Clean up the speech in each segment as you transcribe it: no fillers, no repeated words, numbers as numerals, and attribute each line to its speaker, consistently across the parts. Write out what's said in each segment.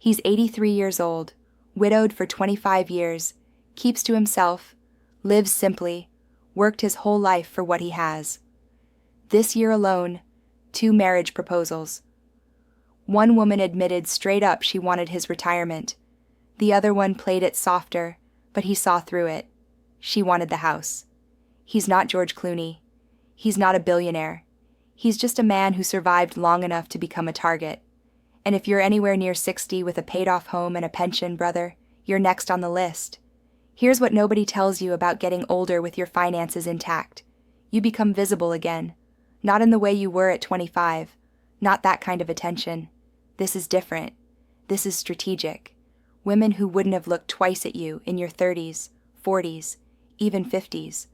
Speaker 1: He's 83 years old, widowed for 25 years, keeps to himself, lives simply, worked his whole life for what he has. This year alone, 2 marriage proposals. One woman admitted straight up she wanted his retirement. The other one played it softer, but he saw through it. She wanted the house. He's not George Clooney. He's not a billionaire. He's just a man who survived long enough to become a target. And if you're anywhere near 60 with a paid-off home and a pension, brother, you're next on the list. Here's what nobody tells you about getting older with your finances intact. You become visible again. Not in the way you were at 25. Not that kind of attention. This is different. This is strategic. Women who wouldn't have looked twice at you in your 30s, 40s, even 50s.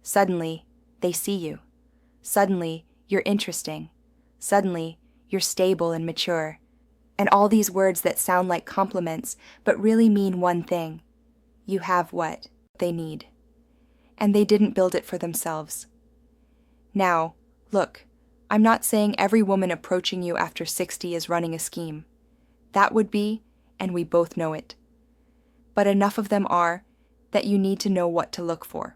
Speaker 1: Suddenly, they see you. Suddenly, you're interesting. Suddenly, you're stable and mature. And all these words that sound like compliments, but really mean one thing. You have what they need. And they didn't build it for themselves. Now, look, I'm not saying every woman approaching you after 60 is running a scheme. That would be, and we both know it. But enough of them are that you need to know what to look for.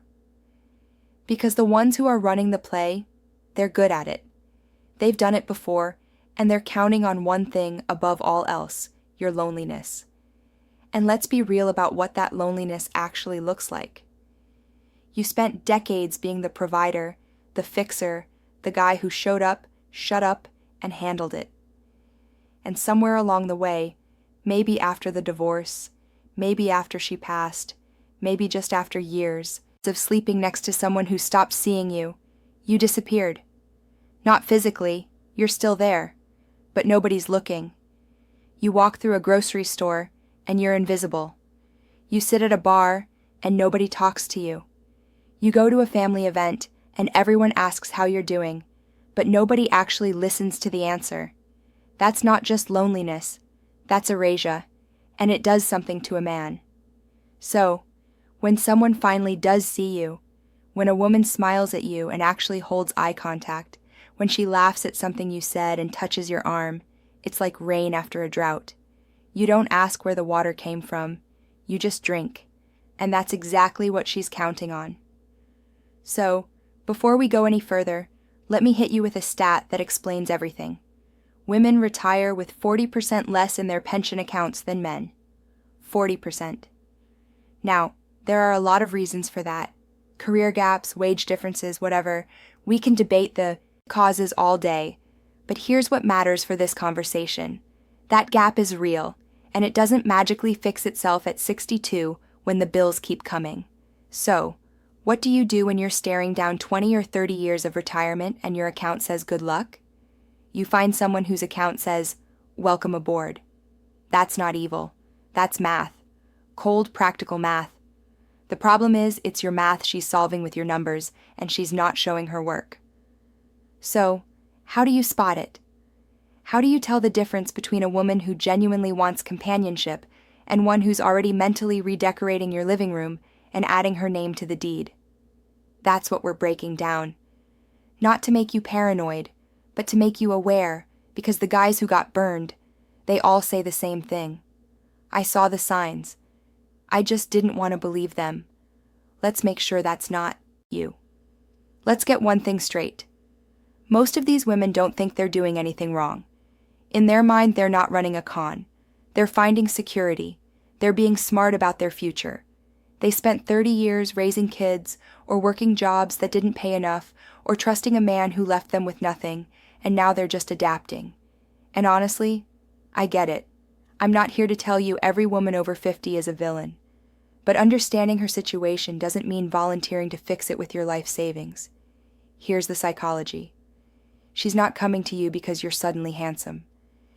Speaker 1: Because the ones who are running the play, they're good at it. They've done it before, and they're counting on one thing above all else, your loneliness. And let's be real about what that loneliness actually looks like. You spent decades being the provider, the fixer, the guy who showed up, shut up, and handled it. And somewhere along the way, maybe after the divorce, maybe after she passed, maybe just after years of sleeping next to someone who stopped seeing you, you disappeared. Not physically, you're still there, but nobody's looking. You walk through a grocery store, and you're invisible. You sit at a bar, and nobody talks to you. You go to a family event, and everyone asks how you're doing, but nobody actually listens to the answer. That's not just loneliness, that's erasure, and it does something to a man. So, when someone finally does see you, when a woman smiles at you and actually holds eye contact, when she laughs at something you said and touches your arm, it's like rain after a drought. You don't ask where the water came from, you just drink, and that's exactly what she's counting on. So, before we go any further, let me hit you with a stat that explains everything. Women retire with 40% less in their pension accounts than men. 40%. Now, there are a lot of reasons for that. Career gaps, wage differences, whatever. We can debate the causes all day. But here's what matters for this conversation. That gap is real, and it doesn't magically fix itself at 62 when the bills keep coming. So, what do you do when you're staring down 20 or 30 years of retirement and your account says good luck? You find someone whose account says, welcome aboard. That's not evil. That's math. Cold, practical math. The problem is, it's your math she's solving with your numbers, and she's not showing her work. So, how do you spot it? How do you tell the difference between a woman who genuinely wants companionship and one who's already mentally redecorating your living room and adding her name to the deed? That's what we're breaking down. Not to make you paranoid, but to make you aware, because the guys who got burned, they all say the same thing. I saw the signs. I just didn't want to believe them. Let's make sure that's not you. Let's get one thing straight. Most of these women don't think they're doing anything wrong. In their mind, they're not running a con. They're finding security. They're being smart about their future. They spent 30 years raising kids, or working jobs that didn't pay enough, or trusting a man who left them with nothing, and now they're just adapting. And honestly, I get it. I'm not here to tell you every woman over 50 is a villain. But understanding her situation doesn't mean volunteering to fix it with your life savings. Here's the psychology. She's not coming to you because you're suddenly handsome.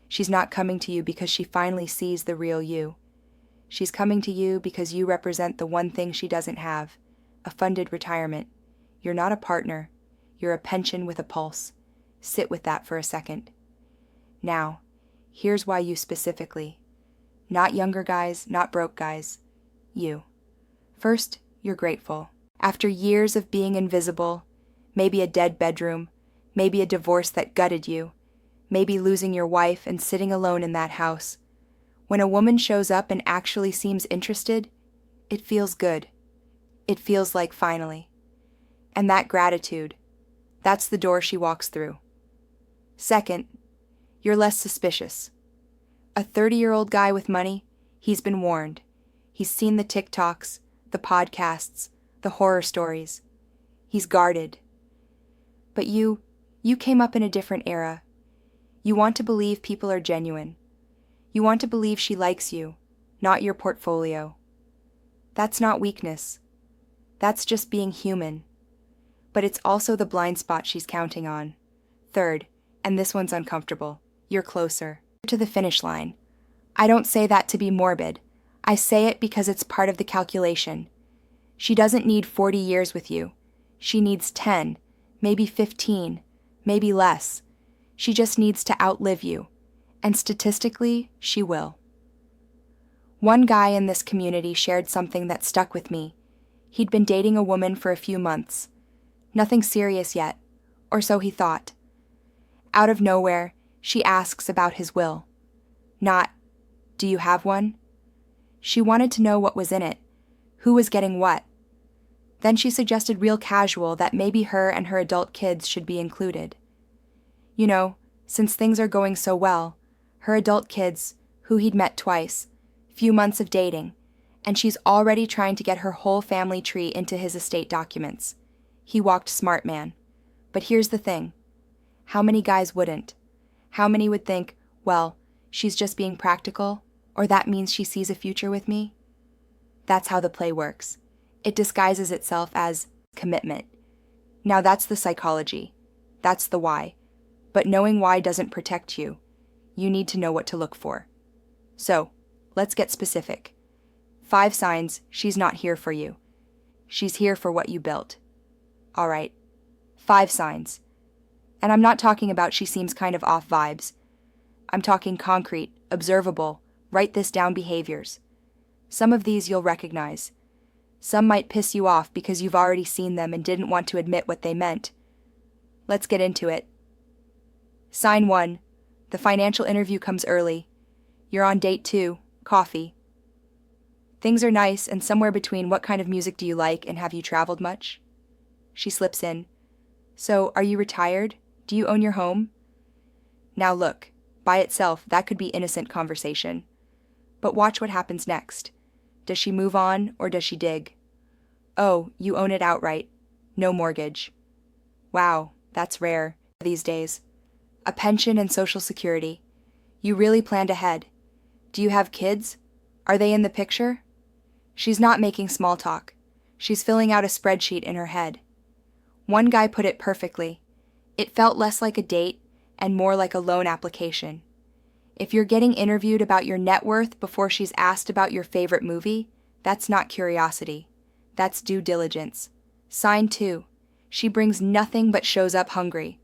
Speaker 1: She's not coming to you because she finally sees the real you. She's coming to you because you represent the one thing she doesn't have, a funded retirement. You're not a partner. You're a pension with a pulse. Sit with that for a second. Now, here's why you specifically. Not younger guys, not broke guys. You. First, you're grateful. After years of being invisible, maybe a dead bedroom, maybe a divorce that gutted you, maybe losing your wife and sitting alone in that house, When a woman shows up and actually seems interested, it feels good. It feels like finally. And that gratitude, that's the door she walks through. Second, you're less suspicious. A 30-year-old guy with money, he's been warned. He's seen the TikToks, the podcasts, the horror stories. He's guarded. But you came up in a different era. You want to believe people are genuine. You want to believe she likes you, not your portfolio. That's not weakness. That's just being human. But it's also the blind spot she's counting on. Third, and this one's uncomfortable, you're closer to the finish line. I don't say that to be morbid. I say it because it's part of the calculation. She doesn't need 40 years with you. She needs 10, maybe 15, maybe less. She just needs to outlive you. And statistically, she will. One guy in this community shared something that stuck with me. He'd been dating a woman for a few months. Nothing serious yet, or so he thought. Out of nowhere, she asks about his will. Not, do you have one? She wanted to know what was in it, who was getting what. Then she suggested real casual that maybe her and her adult kids should be included. You know, since things are going so well, her adult kids, who he'd met twice, few months of dating, and she's already trying to get her whole family tree into his estate documents. He walked smart, man. But here's the thing. How many guys wouldn't? How many would think, well, she's just being practical, or that means she sees a future with me? That's how the play works. It disguises itself as commitment. Now that's the psychology. That's the why. But knowing why doesn't protect you. You need to know what to look for. So, let's get specific. 5 signs she's not here for you. She's here for what you built. All right. 5 signs. And I'm not talking about she seems kind of off vibes. I'm talking concrete, observable, write this down behaviors. Some of these you'll recognize. Some might piss you off because you've already seen them and didn't want to admit what they meant. Let's get into it. Sign 1. The financial interview comes early. You're on date 2, coffee. Things are nice and somewhere between what kind of music do you like and have you traveled much? She slips in. So, are you retired? Do you own your home? Now look, by itself, that could be innocent conversation. But watch what happens next. Does she move on or does she dig? Oh, you own it outright. No mortgage. Wow, that's rare these days. A pension and Social Security. You really planned ahead. Do you have kids? Are they in the picture? She's not making small talk. She's filling out a spreadsheet in her head. One guy put it perfectly. It felt less like a date and more like a loan application. If you're getting interviewed about your net worth before she's asked about your favorite movie, that's not curiosity. That's due diligence. Sign 2. She brings nothing but shows up hungry.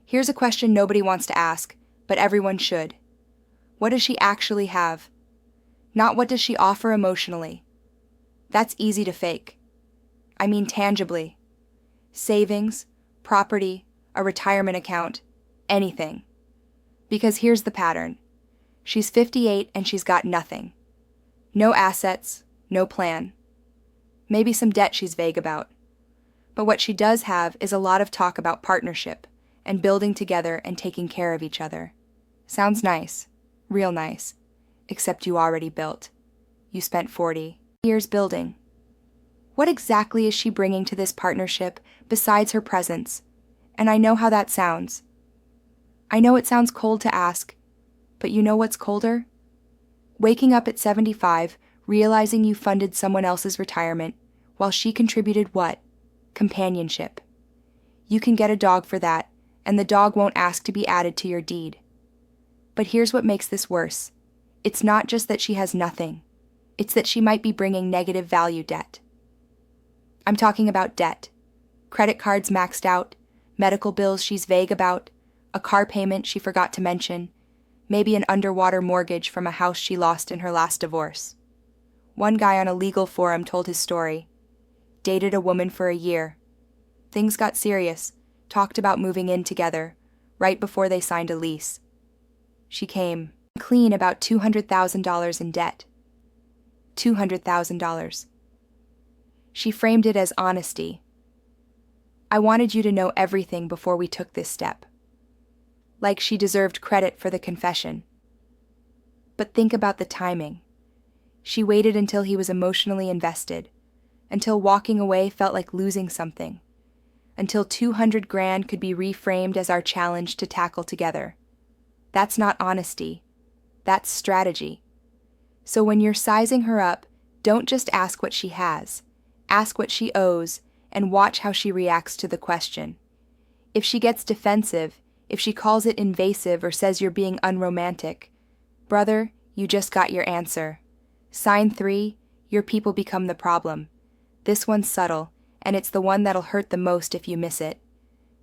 Speaker 1: Here's a question nobody wants to ask, but everyone should. What does she actually have? Not what does she offer emotionally. That's easy to fake. I mean tangibly. Savings, property, a retirement account, anything. Because here's the pattern. She's 58 and she's got nothing. No assets, no plan. Maybe some debt she's vague about. But what she does have is a lot of talk about partnership and building together and taking care of each other. Sounds nice, real nice, except you already built. You spent 40 years building. What exactly is she bringing to this partnership besides her presence? And I know how that sounds. I know it sounds cold to ask, but you know what's colder? Waking up at 75, realizing you funded someone else's retirement, while she contributed what? Companionship. You can get a dog for that, and the dog won't ask to be added to your deed. But here's what makes this worse. It's not just that she has nothing. It's that she might be bringing negative value debt. I'm talking about debt. Credit cards maxed out, medical bills she's vague about, a car payment she forgot to mention, maybe an underwater mortgage from a house she lost in her last divorce. One guy on a legal forum told his story. Dated a woman for a year. Things got serious, talked about moving in together, right before they signed a lease. She came clean about $200,000 in debt. $200,000. She framed it as honesty. I wanted you to know everything before we took this step. Like she deserved credit for the confession. But think about the timing. She waited until he was emotionally invested, until walking away felt like losing something, until 200 grand could be reframed as our challenge to tackle together. That's not honesty. That's strategy. So when you're sizing her up, don't just ask what she has. Ask what she owes and watch how she reacts to the question. If she gets defensive, if she calls it invasive or says you're being unromantic, brother, you just got your answer. Sign 3, your people become the problem. This one's subtle, and it's the one that'll hurt the most if you miss it.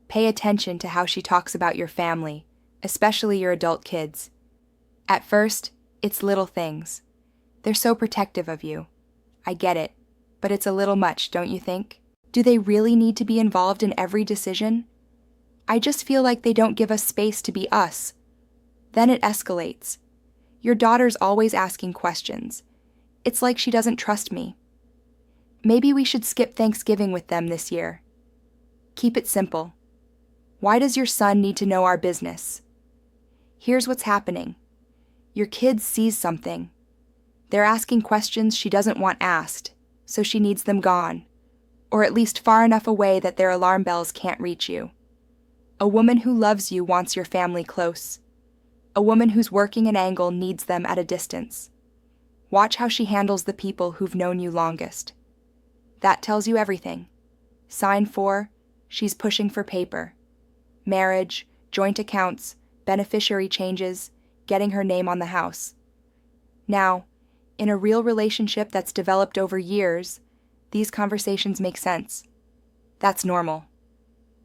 Speaker 1: Pay attention to how she talks about your family, especially your adult kids. At first, it's little things. They're so protective of you. I get it, but it's a little much, don't you think? Do they really need to be involved in every decision? I just feel like they don't give us space to be us. Then it escalates. Your daughter's always asking questions. It's like she doesn't trust me. Maybe we should skip Thanksgiving with them this year. Keep it simple. Why does your son need to know our business? Here's what's happening. Your kid sees something. They're asking questions she doesn't want asked, so she needs them gone, or at least far enough away that their alarm bells can't reach you. A woman who loves you wants your family close. A woman who's working an angle needs them at a distance. Watch how she handles the people who've known you longest. That tells you everything. Sign 4, she's pushing for paper. Marriage, joint accounts, beneficiary changes, getting her name on the house. Now, in a real relationship that's developed over years, these conversations make sense. That's normal.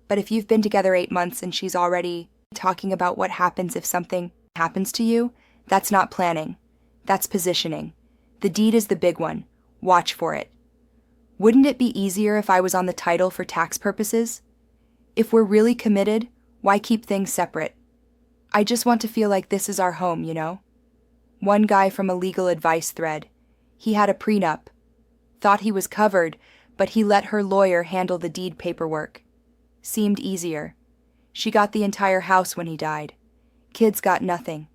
Speaker 1: But if you've been together 8 months and she's already talking about what happens if something happens to you, that's not planning. That's positioning. The deed is the big one. Watch for it. Wouldn't it be easier if I was on the title for tax purposes? If we're really committed, why keep things separate? I just want to feel like this is our home, you know? One guy from a legal advice thread. He had a prenup. Thought he was covered, but he let her lawyer handle the deed paperwork. Seemed easier. She got the entire house when he died. Kids got nothing.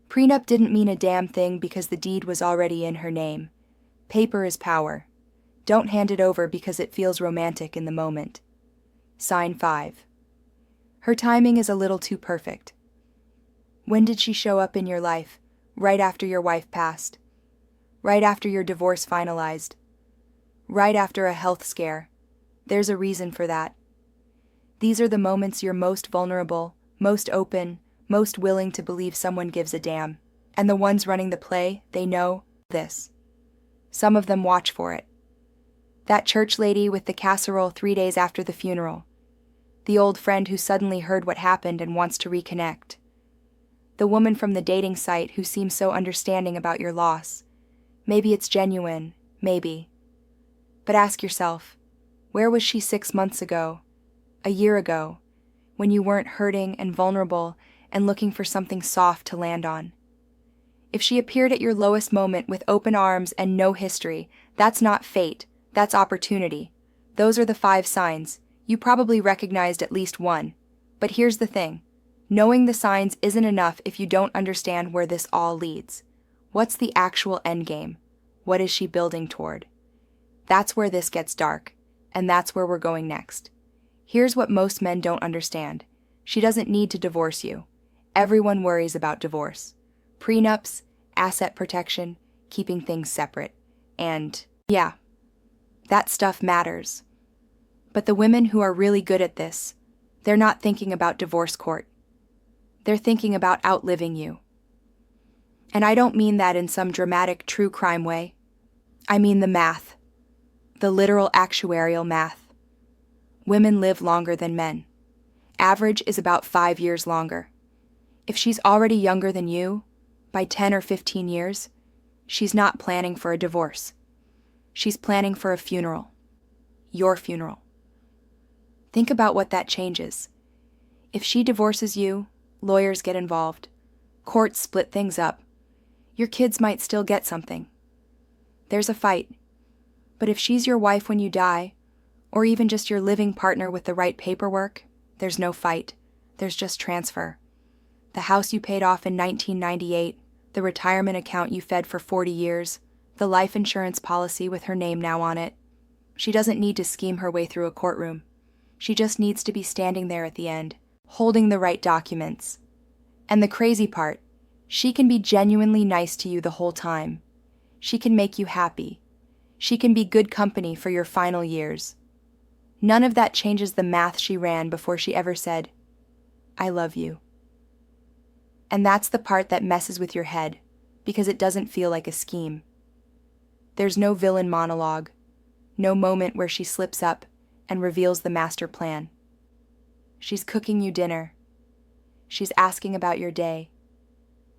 Speaker 1: Prenup didn't mean a damn thing because the deed was already in her name. Paper is power. Don't hand it over because it feels romantic in the moment. Sign 5. Her timing is a little too perfect. When did she show up in your life? Right after your wife passed. Right after your divorce finalized. Right after a health scare. There's a reason for that. These are the moments you're most vulnerable, most open, most willing to believe someone gives a damn. And the ones running the play, they know this. Some of them watch for it. That church lady with the casserole 3 days after the funeral. The old friend who suddenly heard what happened and wants to reconnect. The woman from the dating site who seems so understanding about your loss. Maybe it's genuine, maybe. But ask yourself, where was she 6 months ago, a year ago, when you weren't hurting and vulnerable and looking for something soft to land on? If she appeared at your lowest moment with open arms and no history, that's not fate, that's opportunity. Those are the 5 signs. You probably recognized at least one. But here's the thing. Knowing the signs isn't enough if you don't understand where this all leads. What's the actual endgame? What is she building toward? That's where this gets dark, and that's where we're going next. Here's what most men don't understand. She doesn't need to divorce you. Everyone worries about divorce. Prenups, asset protection, keeping things separate. And, yeah, that stuff matters. But the women who are really good at this, they're not thinking about divorce court. They're thinking about outliving you. And I don't mean that in some dramatic true crime way. I mean the math. The literal actuarial math. Women live longer than men. Average is about 5 years longer. If she's already younger than you, by 10 or 15 years, she's not planning for a divorce. She's planning for a funeral. Your funeral. Think about what that changes. If she divorces you, lawyers get involved. Courts split things up. Your kids might still get something. There's a fight. But if she's your wife when you die, or even just your living partner with the right paperwork, there's no fight. There's just transfer. The house you paid off in 1998, the retirement account you fed for 40 years, the life insurance policy with her name now on it. She doesn't need to scheme her way through a courtroom. She just needs to be standing there at the end, holding the right documents. And the crazy part, she can be genuinely nice to you the whole time. She can make you happy. She can be good company for your final years. None of that changes the math she ran before she ever said, "I love you." And that's the part that messes with your head, because it doesn't feel like a scheme. There's no villain monologue, no moment where she slips up and reveals the master plan. She's cooking you dinner. She's asking about your day.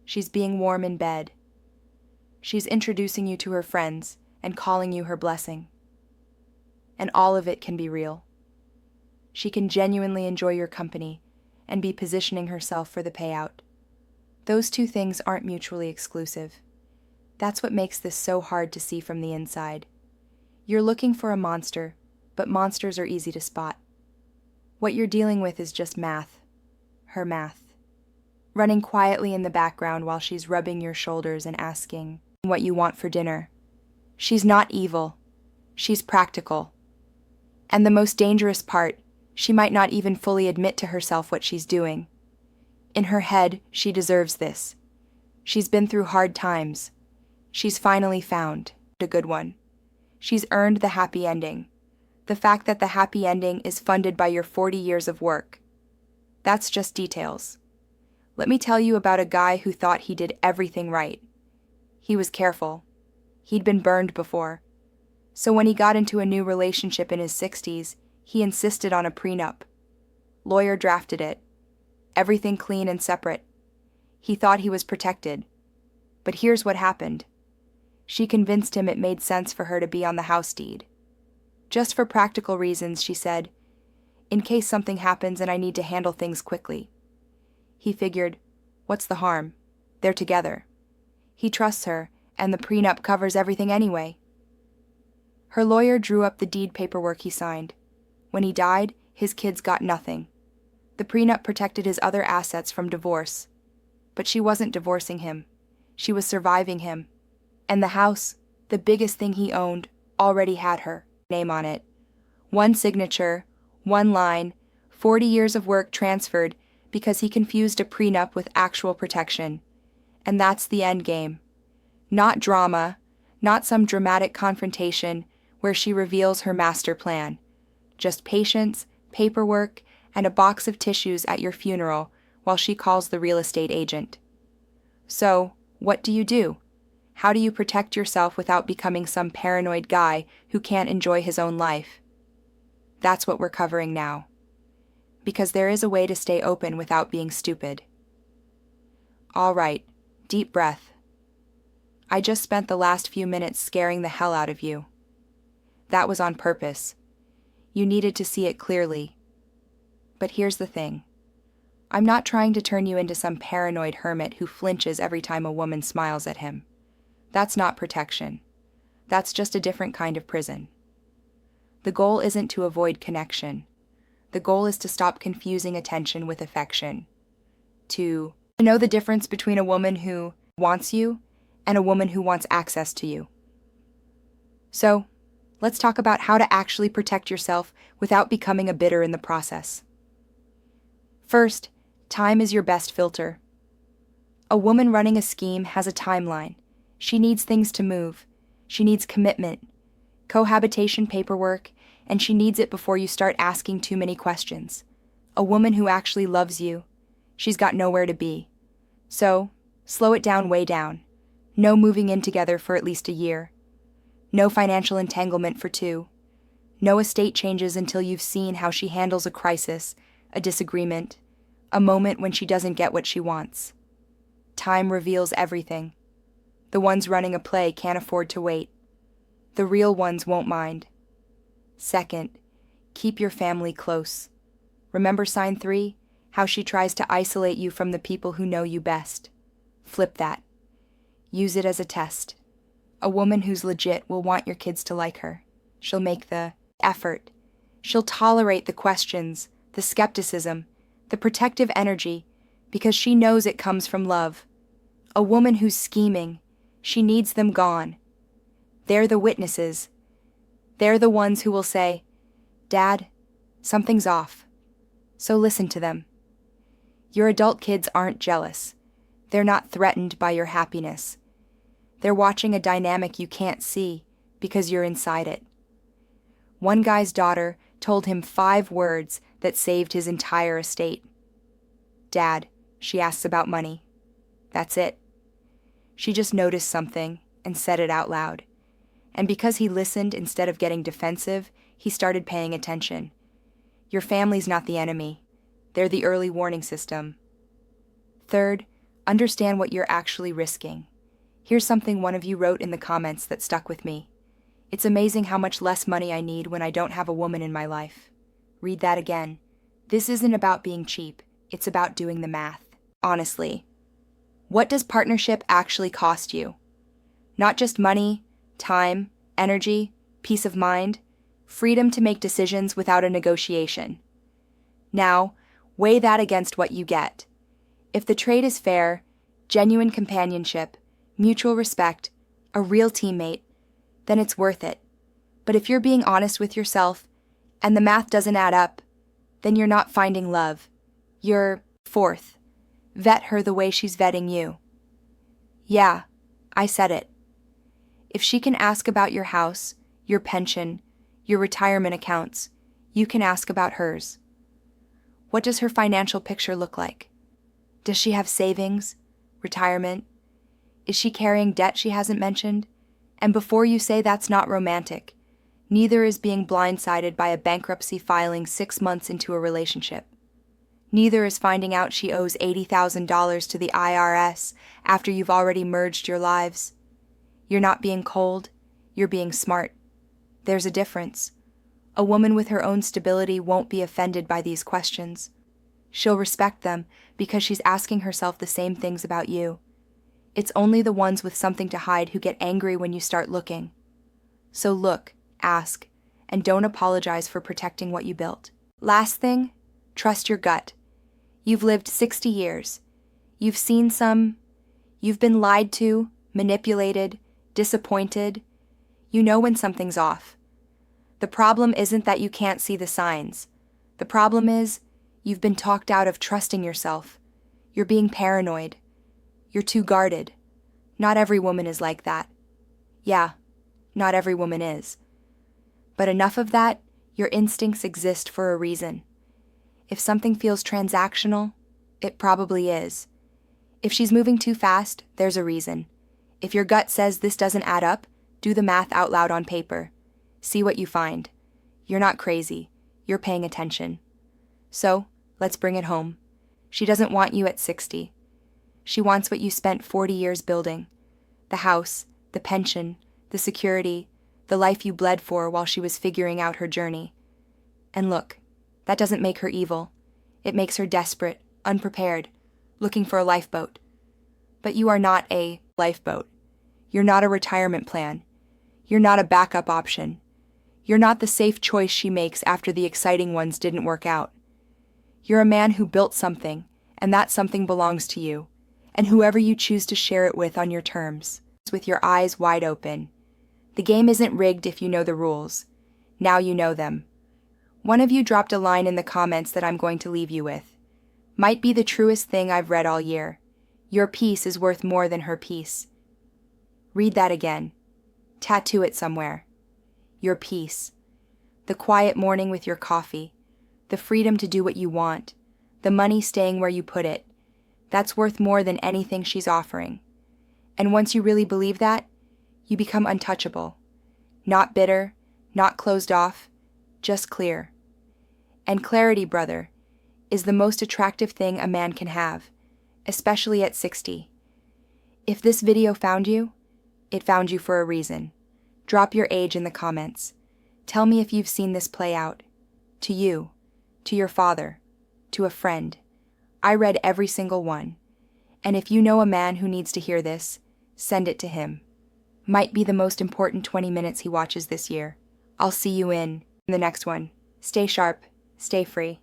Speaker 1: She's being warm in bed. She's introducing you to her friends and calling you her blessing. And all of it can be real. She can genuinely enjoy your company and be positioning herself for the payout. Those two things aren't mutually exclusive. That's what makes this so hard to see from the inside. You're looking for a monster, but monsters are easy to spot. What you're dealing with is just math. Her math. Running quietly in the background while she's rubbing your shoulders and asking what you want for dinner. She's not evil. She's practical. And the most dangerous part, she might not even fully admit to herself what she's doing. In her head, she deserves this. She's been through hard times. She's finally found a good one. She's earned the happy ending. The fact that the happy ending is funded by your 40 years of work. That's just details. Let me tell you about a guy who thought he did everything right. He was careful. He'd been burned before. So when he got into a new relationship in his 60s, he insisted on a prenup. Lawyer drafted it. Everything clean and separate. He thought he was protected. But here's what happened. She convinced him it made sense for her to be on the house deed. Just for practical reasons, she said, in case something happens and I need to handle things quickly. He figured, what's the harm? They're together. He trusts her, and the prenup covers everything anyway. Her lawyer drew up the deed paperwork he signed. When he died, his kids got nothing. The prenup protected his other assets from divorce. But she wasn't divorcing him. She was surviving him. And the house, the biggest thing he owned, already had her name on it. One signature, one line, 40 years of work transferred because he confused a prenup with actual protection. And that's the end game. Not drama, not some dramatic confrontation where she reveals her master plan. Just patience, paperwork, and a box of tissues at your funeral while she calls the real estate agent. So, what do you do? How do you protect yourself without becoming some paranoid guy who can't enjoy his own life? That's what we're covering now. Because there is a way to stay open without being stupid. All right, deep breath. I just spent the last few minutes scaring the hell out of you. That was on purpose. You needed to see it clearly. But here's the thing. I'm not trying to turn you into some paranoid hermit who flinches every time a woman smiles at him. That's not protection. That's just a different kind of prison. The goal isn't to avoid connection. The goal is to stop confusing attention with affection. To know the difference between a woman who wants you and a woman who wants access to you. So, let's talk about how to actually protect yourself without becoming a bidder in the process. First, time is your best filter. A woman running a scheme has a timeline. She needs things to move. She needs commitment, cohabitation paperwork, and she needs it before you start asking too many questions. A woman who actually loves you, she's got nowhere to be. So, slow it down way down. No moving in together for at least a year. No financial entanglement for 2. No estate changes until you've seen how she handles a crisis, a disagreement, a moment when she doesn't get what she wants. Time reveals everything. The ones running a play can't afford to wait. The real ones won't mind. Second, keep your family close. Remember sign 3? How she tries to isolate you from the people who know you best. Flip that. Use it as a test. A woman who's legit will want your kids to like her. She'll make the effort. She'll tolerate the questions, the skepticism, the protective energy, because she knows it comes from love. A woman who's scheming, she needs them gone. They're the witnesses. They're the ones who will say, "Dad, something's off." So listen to them. Your adult kids aren't jealous. They're not threatened by your happiness. They're watching a dynamic you can't see because you're inside it. One guy's daughter told him 5 words that saved his entire estate. "Dad," she asks about money. That's it. She just noticed something and said it out loud. And because he listened instead of getting defensive, he started paying attention. Your family's not the enemy. They're the early warning system. Third, understand what you're actually risking. Here's something one of you wrote in the comments that stuck with me. "It's amazing how much less money I need when I don't have a woman in my life." Read that again. This isn't about being cheap. It's about doing the math. Honestly, what does partnership actually cost you? Not just money, time, energy, peace of mind, freedom to make decisions without a negotiation. Now, weigh that against what you get. If the trade is fair, genuine companionship, mutual respect, a real teammate, then it's worth it. But if you're being honest with yourself and the math doesn't add up, then you're not finding love. You're, fourth, vet her the way she's vetting you. Yeah, I said it. If she can ask about your house, your pension, your retirement accounts, you can ask about hers. What does her financial picture look like? Does she have savings, retirement? Is she carrying debt she hasn't mentioned? And before you say that's not romantic, neither is being blindsided by a bankruptcy filing 6 months into a relationship. Neither is finding out she owes $80,000 to the IRS after you've already merged your lives. You're not being cold, you're being smart. There's a difference. A woman with her own stability won't be offended by these questions. She'll respect them because she's asking herself the same things about you. It's only the ones with something to hide who get angry when you start looking. So look, ask, and don't apologize for protecting what you built. Last thing, trust your gut. You've lived 60 years. You've seen some. You've been lied to, manipulated, disappointed. You know when something's off. The problem isn't that you can't see the signs. The problem is you've been talked out of trusting yourself. You're being paranoid. You're too guarded. Not every woman is like that. Yeah, not every woman is. But enough of that, your instincts exist for a reason. If something feels transactional, it probably is. If she's moving too fast, there's a reason. If your gut says this doesn't add up, do the math out loud on paper. See what you find. You're not crazy. You're paying attention. So, let's bring it home. She doesn't want you at 60. She wants what you spent 40 years building. The house, the pension, the security, the life you bled for while she was figuring out her journey. And look, that doesn't make her evil. It makes her desperate, unprepared, looking for a lifeboat. But you are not a lifeboat. You're not a retirement plan. You're not a backup option. You're not the safe choice she makes after the exciting ones didn't work out. You're a man who built something, and that something belongs to you, and whoever you choose to share it with on your terms, with your eyes wide open. The game isn't rigged if you know the rules. Now you know them. One of you dropped a line in the comments that I'm going to leave you with. Might be the truest thing I've read all year. Your peace is worth more than her peace. Read that again. Tattoo it somewhere. Your peace. The quiet morning with your coffee. The freedom to do what you want. The money staying where you put it. That's worth more than anything she's offering. And once you really believe that, you become untouchable. Not bitter, not closed off, just clear. And clarity, brother, is the most attractive thing a man can have, especially at 60. If this video found you, it found you for a reason. Drop your age in the comments. Tell me if you've seen this play out. To you, to your father, to a friend. I read every single one. And if you know a man who needs to hear this, send it to him. Might be the most important 20 minutes he watches this year. I'll see you in the next one. Stay sharp, stay free.